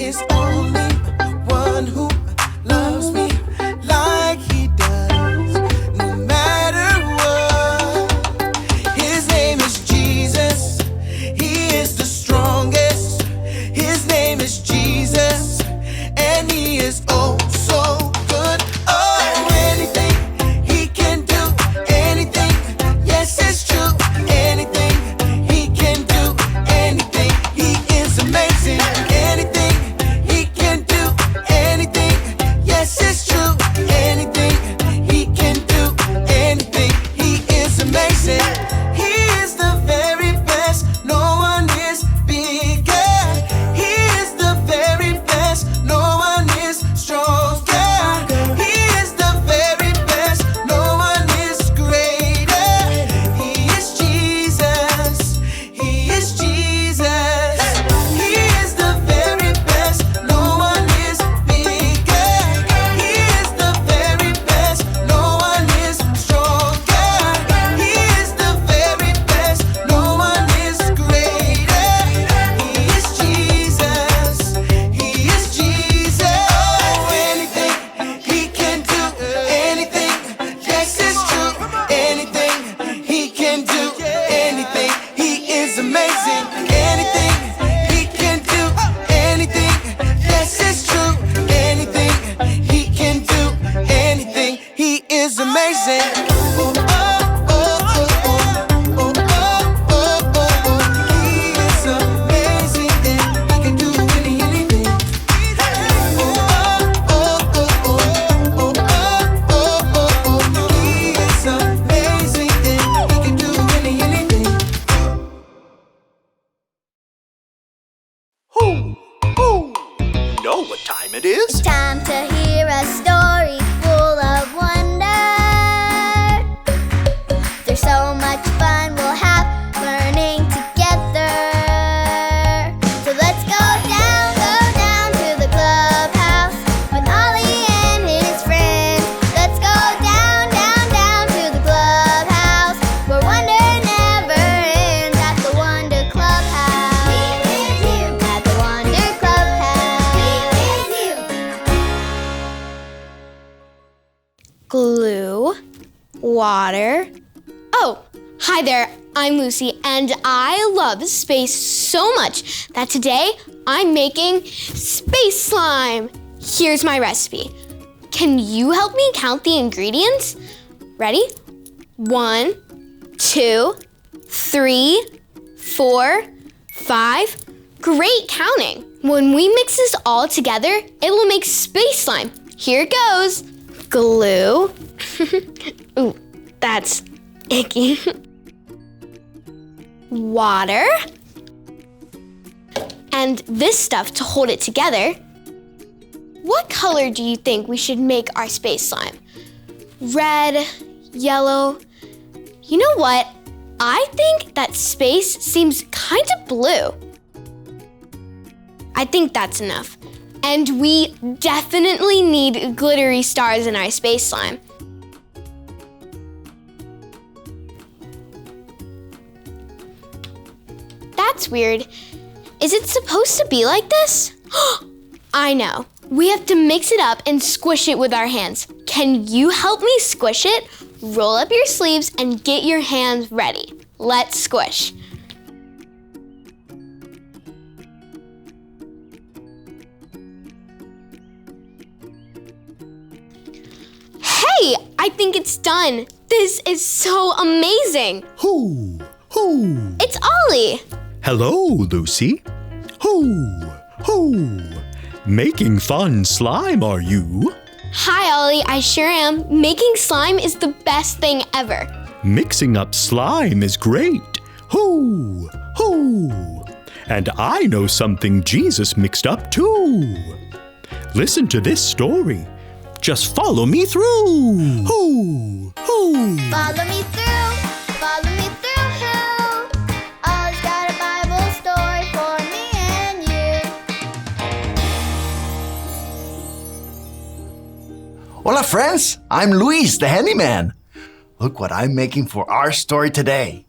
is only one who loves me like he does, no matter what. His name is Jesus. He is the strongest. His name is Jesus, and he is oh so good. Oh, anything he can do, anything. Yes, it's true. Anything he can do, anything. He is amazing. Anything he can do, anything. Yes, it's true. Anything he can do, anything. He is amazing. He is the very best. No one is bigger. He is the very best. No one is stronger. He is the very best. No one is greater. He is Jesus. He is Jesus. He is the very best. No one is bigger. He is the very best. No one is stronger. He is the very best. No one is greater. He is Jesus. He is Jesus. Oh, anything he can do, anything. Yes, it's true. Anything he can do, anything. He is amazing. Anything he can do, anything. Yes, it's true. Anything he can do, anything. He is amazing. Oh, oh, oh, oh, oh, oh, oh, oh, oh, oh. He is amazing, and he can do anything. Oh, oh, oh, oh, oh, oh, oh, oh, oh. He is amazing, and he can do anything. Who know what time it is? Time to hear a story full of wonder. There's so much fun we'll have learning together. So let's go down to the clubhouse with Ollie and his friends. Let's go down to the clubhouse where wonder never ends at the Wonder Clubhouse. At the Wonder Clubhouse. Glue, water. Oh, hi there, I'm Lucy, and I love space so much that today I'm making space slime. Here's my recipe. Can you help me count the ingredients? Ready? 1, 2, 3, 4, 5. Great counting. When we mix this all together, it will make space slime. Here it goes. Glue. Ooh, that's icky. Water. And this stuff to hold it together. What color do you think we should make our space slime? Red, yellow. You know what? I think that space seems kind of blue. I think that's enough. And we definitely need glittery stars in our space slime. That's weird. Is it supposed to be like this? I know. We have to mix it up and squish it with our hands. Can you help me squish it? Roll up your sleeves and get your hands ready. Let's squish. Hey, I think it's done. This is so amazing. Who? It's Ollie. Hello, Lucy. Who? Making fun slime, are you? Hi, Ollie. I sure am. Making slime is the best thing ever. Mixing up slime is great. Who? And I know something Jesus mixed up too. Listen to this story. Just follow me through. Who? Follow me through. Follow me through. Who? Ollie's got a Bible story for me and you. Hola friends, I'm Luis, the handyman. Look what I'm making for our story today.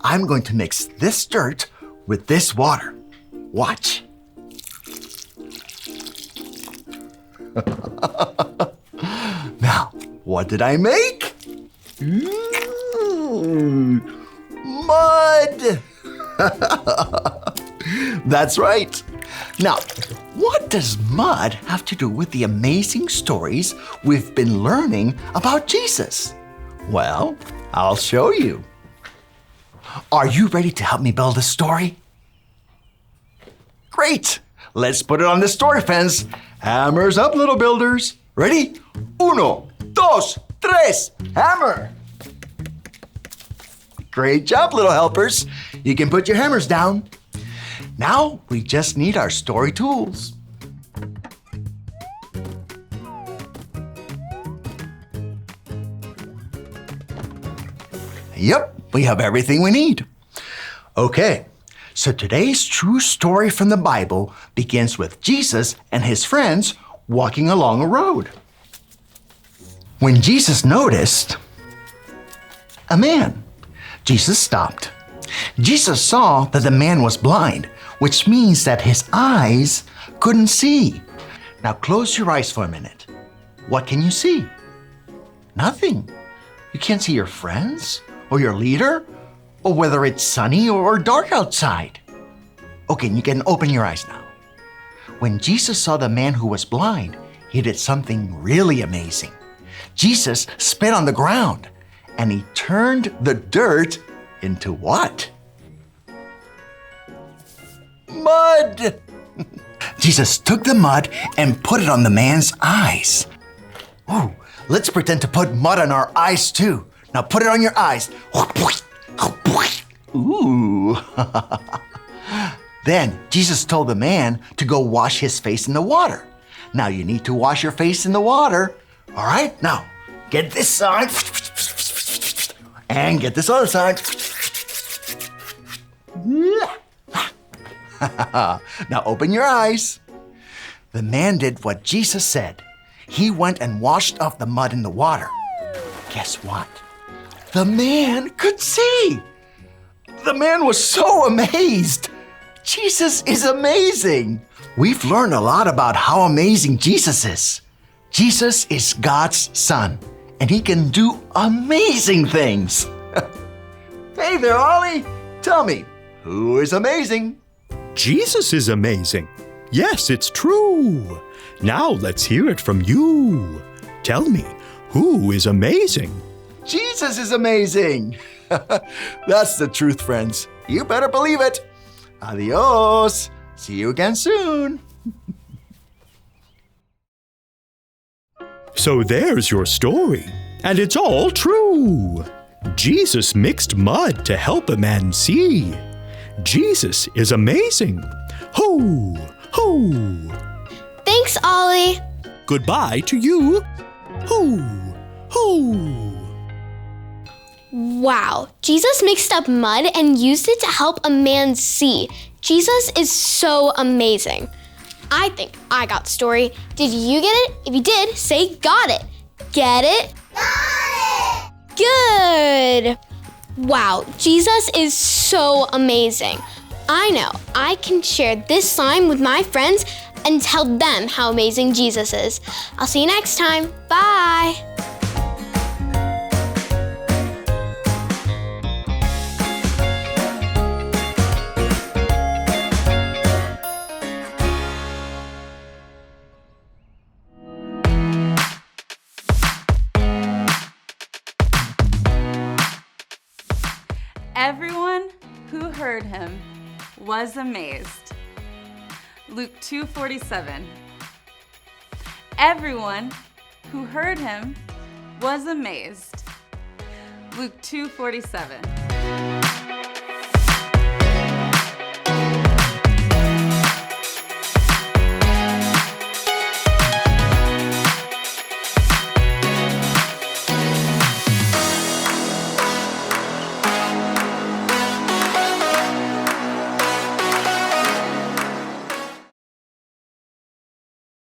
I'm going to mix this dirt with this water. Watch. Now, what did I make? Mud! That's right. Now, what does mud have to do with the amazing stories we've been learning about Jesus? Well, I'll show you. Are you ready to help me build a story? Great! Let's put it on the story fence. Hammers up, little builders. Ready? Uno, dos, tres, hammer! Great job, little helpers. You can put your hammers down. Now we just need our story tools. Yep, we have everything we need. Okay, so today's true story from the Bible begins with Jesus and his friends walking along a road. When Jesus noticed a man, Jesus stopped. Jesus saw that the man was blind, which means that his eyes couldn't see. Now close your eyes for a minute. What can you see? Nothing. You can't see your friends or your leader or whether it's sunny or dark outside. Okay, you can open your eyes now. When Jesus saw the man who was blind, he did something really amazing. Jesus spit on the ground and he turned the dirt into what? Mud! Jesus took the mud and put it on the man's eyes. Ooh, let's pretend to put mud on our eyes too. Now put it on your eyes. Ooh. Then Jesus told the man to go wash his face in the water. Now you need to wash your face in the water. All right, now get this side and get this other side. Now open your eyes. The man did what Jesus said. He went and washed off the mud in the water. Guess what? The man could see. The man was so amazed. Jesus is amazing. We've learned a lot about how amazing Jesus is. Jesus is God's son, and he can do amazing things. Hey there, Ollie. Tell me, who is amazing? Jesus is amazing. Yes, it's true. Now let's hear it from you. Tell me, who is amazing? Jesus is amazing. That's the truth, friends. You better believe it. Adios. See you again soon. So there's your story, and it's all true. Jesus mixed mud to help a man see. Jesus is amazing. Ho, ho. Thanks, Ollie. Goodbye to you. Ho, ho. Wow, Jesus mixed up mud and used it to help a man see. Jesus is so amazing. I think I got the story. Did you get it? If you did, say got it. Get it? Got it! Good. Wow, Jesus is so amazing. I know I can share this slime with my friends and tell them how amazing Jesus is. I'll see you next time. Bye. Everyone who heard him was amazed. Luke 2:47. Everyone who heard him was amazed. Luke 2:47.